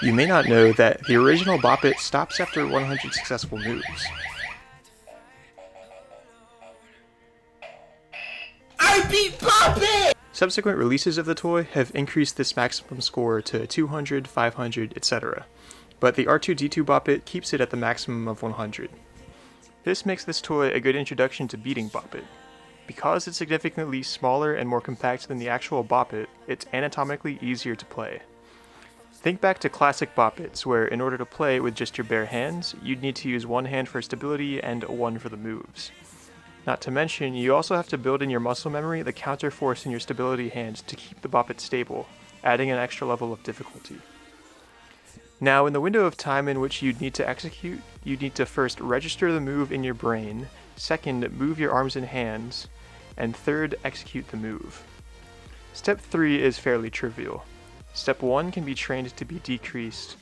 You may not know that the original Bop-it stops after 100 successful moves. I beat Bop-it! Subsequent releases of the toy have increased this maximum score to 200, 500, etc., but the R2D2 Bop-it keeps it at the maximum of 100. This makes this toy a good introduction to beating Bop-it. Because it's significantly smaller and more compact than the actual Bop-it, it's anatomically easier to play. Think back to classic Bop-its, where in order to play with just your bare hands, you'd need to use one hand for stability and one for the moves. Not to mention, you also have to build in your muscle memory the counter force in your stability hand to keep the Bop-it stable, adding an extra level of difficulty. Now, in the window of time in which you'd need to execute, you'd need to first register the move in your brain, second, move your arms and hands, and third, execute the move. Step 3 is fairly trivial. Step 1 can be trained to be decreased,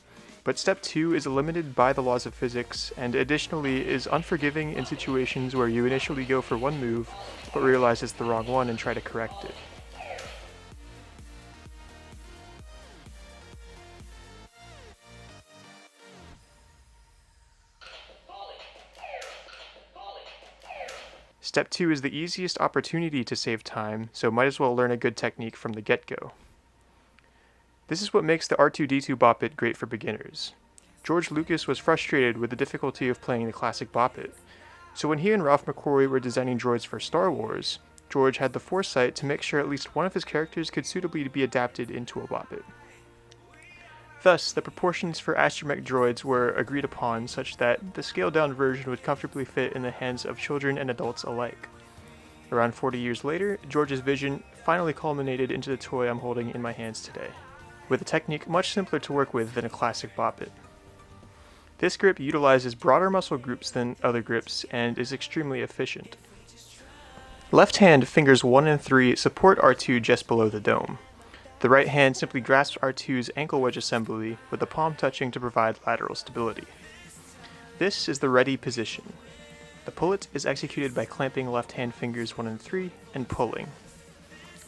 but Step 2 is limited by the laws of physics, and additionally is unforgiving in situations where you initially go for one move, but realize it's the wrong one and try to correct it. Step 2 is the easiest opportunity to save time, so might as well learn a good technique from the get-go. This is what makes the R2D2 Bop-it great for beginners. George Lucas was frustrated with the difficulty of playing the classic Bop-it, so when he and Ralph McQuarrie were designing droids for Star Wars, George had the foresight to make sure at least one of his characters could suitably be adapted into a Bop-it. Thus, the proportions for astromech droids were agreed upon such that the scaled-down version would comfortably fit in the hands of children and adults alike. Around 40 years later, George's vision finally culminated into the toy I'm holding in my hands today, with a technique much simpler to work with than a classic Bop-it. This grip utilizes broader muscle groups than other grips and is extremely efficient. Left hand fingers 1 and 3 support R2 just below the dome. The right hand simply grasps R2's ankle wedge assembly, with the palm touching to provide lateral stability. This is the ready position. The pull-it is executed by clamping left hand fingers 1 and 3 and pulling.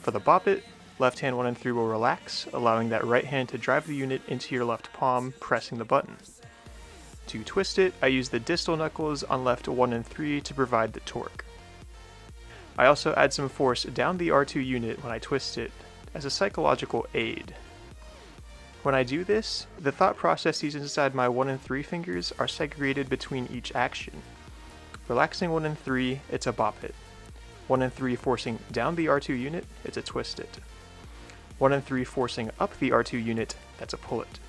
For the Bop-it, left hand 1 and 3 will relax, allowing that right hand to drive the unit into your left palm, pressing the button. To twist it, I use the distal knuckles on left 1 and 3 to provide the torque. I also add some force down the R2 unit when I twist it, as a psychological aid. When I do this, the thought processes inside my 1 and 3 fingers are segregated between each action. Relaxing 1 and 3, it's a Bop-it. 1 and 3 forcing down the R2 unit, it's a twist-it. 1 and 3 forcing up the R2 unit, that's a pull-it.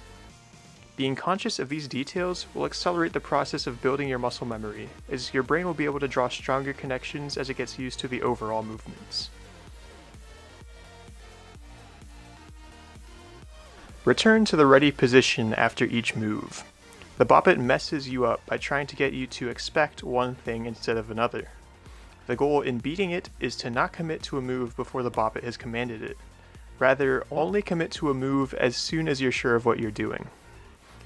Being conscious of these details will accelerate the process of building your muscle memory, as your brain will be able to draw stronger connections as it gets used to the overall movements. Return to the ready position after each move. The Bop-it messes you up by trying to get you to expect one thing instead of another. The goal in beating it is to not commit to a move before the Bop-it has commanded it. Rather, only commit to a move as soon as you're sure of what you're doing.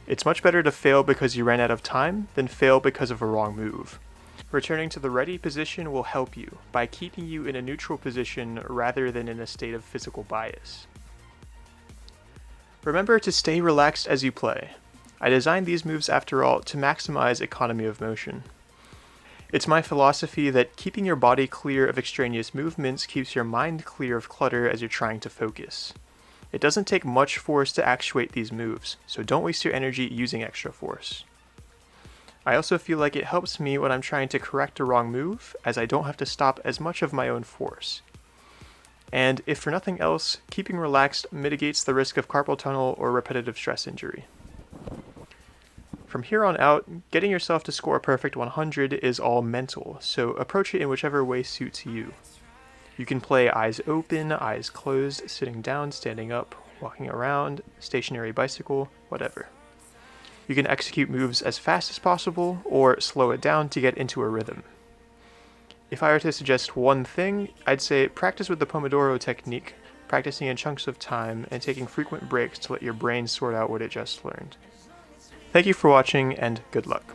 It's much better to fail because you ran out of time than fail because of a wrong move. Returning to the ready position will help you by keeping you in a neutral position rather than in a state of physical bias. Remember to stay relaxed as you play. I designed these moves after all to maximize economy of motion. It's my philosophy that keeping your body clear of extraneous movements keeps your mind clear of clutter as you're trying to focus. It doesn't take much force to actuate these moves, so don't waste your energy using extra force. I also feel like it helps me when I'm trying to correct a wrong move, as I don't have to stop as much of my own force. And if for nothing else, keeping relaxed mitigates the risk of carpal tunnel or repetitive stress injury. From here on out, getting yourself to score a perfect 100 is all mental, so approach it in whichever way suits you. You can play eyes open, eyes closed, sitting down, standing up, walking around, stationary bicycle, whatever. You can execute moves as fast as possible, or slow it down to get into a rhythm. If I were to suggest one thing, I'd say practice with the Pomodoro Technique, practicing in chunks of time and taking frequent breaks to let your brain sort out what it just learned. Thank you for watching, and good luck.